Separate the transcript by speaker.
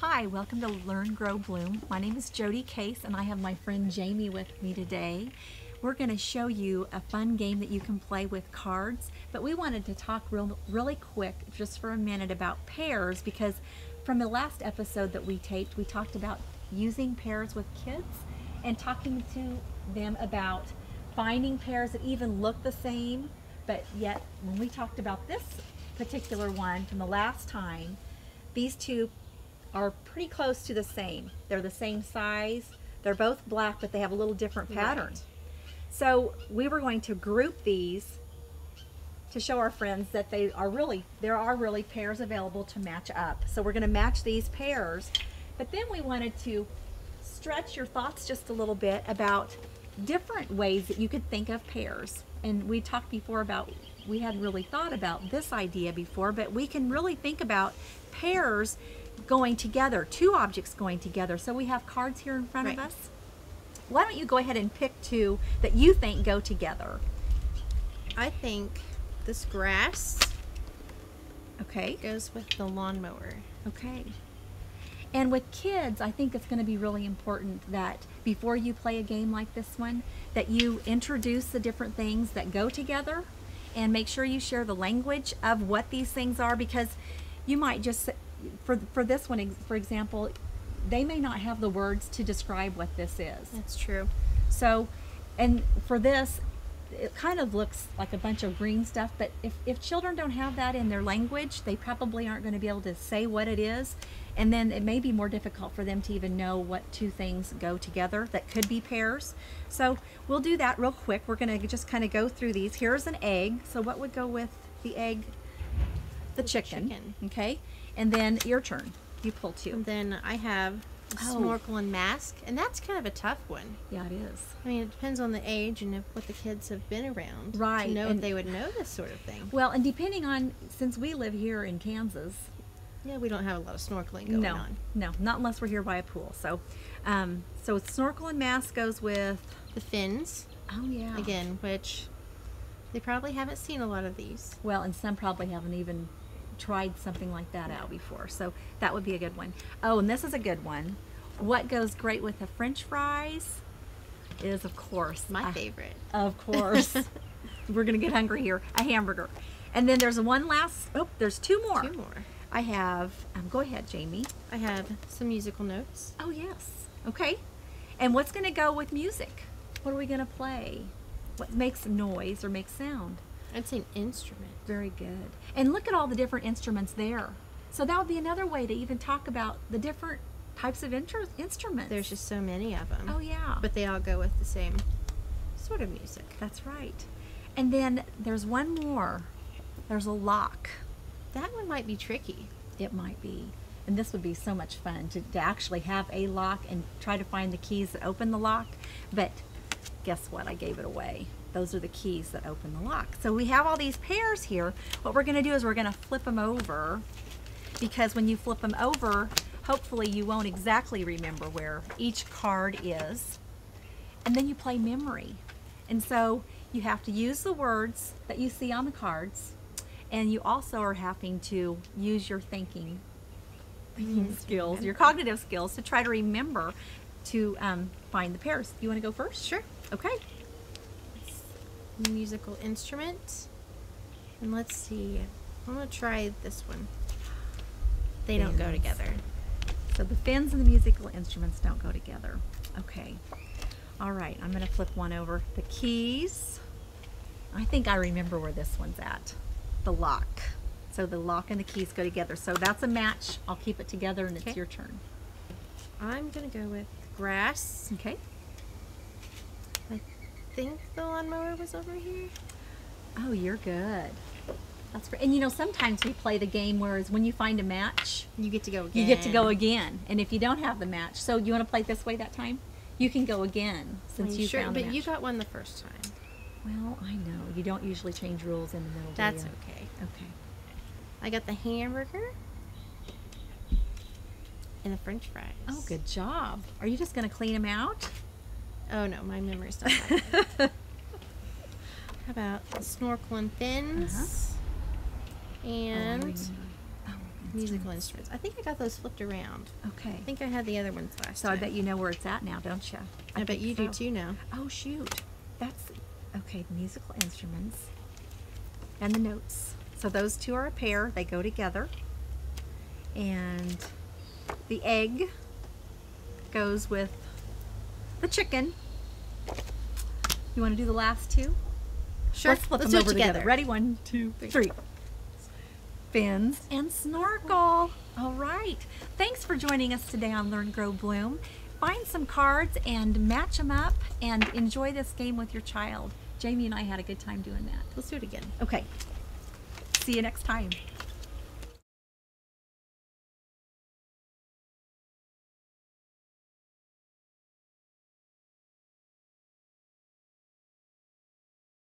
Speaker 1: Hi, welcome to Learn, Grow, Bloom. My name is Jodi Case and I have my friend Jamie with me today. We're going to show you a fun game that you can play with cards, but we wanted to talk really quick just for a minute about pairs, because from the last episode that we taped, we talked about using pairs with kids and talking to them about finding pairs that even look the same, but yet when we talked about this particular one from the last time, these two are pretty close to the same. They're the same size. They're both black, but they have a little different pattern. Right. So we were going to group these to show our friends that there are really pairs available to match up. So we're going to match these pairs, but then we wanted to stretch your thoughts just a little bit about different ways that you could think of pairs. And we talked before about, we hadn't really thought about this idea before, but we can really think about pairs going together, two objects going together. So we have cards here in front of us. Why don't you go ahead and pick two that you think go together?
Speaker 2: I think this grass
Speaker 1: okay
Speaker 2: goes with the lawnmower.
Speaker 1: Okay. And with kids, I think it's going to be really important that before you play a game like this one, that you introduce the different things that go together and make sure you share the language of what these things are, because you might just, for this one, for example, they may not have the words to describe what this is.
Speaker 2: That's true.
Speaker 1: So, and for this, it kind of looks like a bunch of green stuff, but if children don't have that in their language, they probably aren't going to be able to say what it is, and then it may be more difficult for them to even know what two things go together that could be pairs. So we'll do that real quick. We're going to just kind of go through these. Here's an egg. So what would go with the egg? The chicken. Okay. And then your turn. You pull two.
Speaker 2: And then I have snorkel and mask, and that's kind of a tough one.
Speaker 1: Yeah, it is.
Speaker 2: I mean, it depends on the age and what the kids have been around.
Speaker 1: Right.
Speaker 2: To know if they would know this sort of thing.
Speaker 1: Well, and depending on, since we live here in Kansas.
Speaker 2: Yeah, we don't have a lot of snorkeling going on.
Speaker 1: No, not unless we're here by a pool. So, so snorkel and mask goes with
Speaker 2: the fins.
Speaker 1: Oh yeah.
Speaker 2: Again, which they probably haven't seen a lot of these.
Speaker 1: Well, and some probably haven't even tried something like that out before, so that would be a good one. Oh, and this is a good one. What goes great with the French fries is, of course,
Speaker 2: my favorite.
Speaker 1: Of course. We're gonna get hungry here. A hamburger. And then there's one last, there's two more.
Speaker 2: Two more.
Speaker 1: I have, go ahead, Jamie.
Speaker 2: I have some musical notes.
Speaker 1: Oh, yes. Okay. And what's gonna go with music? What are we gonna play? What makes noise or makes sound?
Speaker 2: I'd say an instrument.
Speaker 1: Very good. And look at all the different instruments there. So that would be another way to even talk about the different types of instruments.
Speaker 2: There's just so many of them.
Speaker 1: Oh, yeah.
Speaker 2: But they all go with the same sort of music.
Speaker 1: That's right. And then there's one more. There's a lock.
Speaker 2: That one might be tricky.
Speaker 1: It might be. And this would be so much fun to actually have a lock and try to find the keys that open the lock. But guess what? I gave it away. Those are the keys that open the lock. So we have all these pairs here. What we're going to do is we're going to flip them over, because when you flip them over, hopefully you won't exactly remember where each card is. And then you play memory. And so you have to use the words that you see on the cards, and you also are having to use your thinking skills, your cognitive skills, to try to remember to find the pairs. You want to go first?
Speaker 2: Sure.
Speaker 1: Okay.
Speaker 2: Musical instrument, and let's see, I'm gonna try this one. They don't go together.
Speaker 1: So the fins and the musical instruments don't go together. Okay. All right, I'm gonna flip one over. The keys, I think I remember where this one's at. The lock. So the lock and the keys go together. So that's a match. I'll keep it together, and it's your turn.
Speaker 2: I'm gonna go with grass.
Speaker 1: Okay.
Speaker 2: I think the lawnmower was over here.
Speaker 1: Oh, you're good. That's great. And you know, sometimes we play the game whereas when you find a match,
Speaker 2: you get to go again.
Speaker 1: You get to go again. And if you don't have the match, so you want to play it this way that time? You can go again since you found the match.
Speaker 2: But you got one the first time.
Speaker 1: Well, I know. You don't usually change rules in the middle.
Speaker 2: That's okay.
Speaker 1: Okay.
Speaker 2: I got the hamburger and the French fries.
Speaker 1: Oh, good job. Are you just going to clean them out?
Speaker 2: Oh no, my memory's not like that. How about the snorkel and fins? And Musical instruments. I think I got those flipped around.
Speaker 1: Okay.
Speaker 2: I think I had the other ones last
Speaker 1: So
Speaker 2: time.
Speaker 1: I bet you know where it's at now, don't you?
Speaker 2: I bet you do too now.
Speaker 1: Oh, shoot. That's, okay, musical instruments and the notes. So those two are a pair. They go together. And the egg goes with the chicken. You want to do the last two?
Speaker 2: Sure.
Speaker 1: Let's flip
Speaker 2: Let's
Speaker 1: them
Speaker 2: do it
Speaker 1: over
Speaker 2: together.
Speaker 1: together. Ready? 1, 2, 3. Fins and snorkel. All right. Thanks for joining us today on Learn, Grow, Bloom. Find some cards and match them up and enjoy this game with your child. Jamie and I had a good time doing that.
Speaker 2: Let's do it again.
Speaker 1: Okay. See you next time.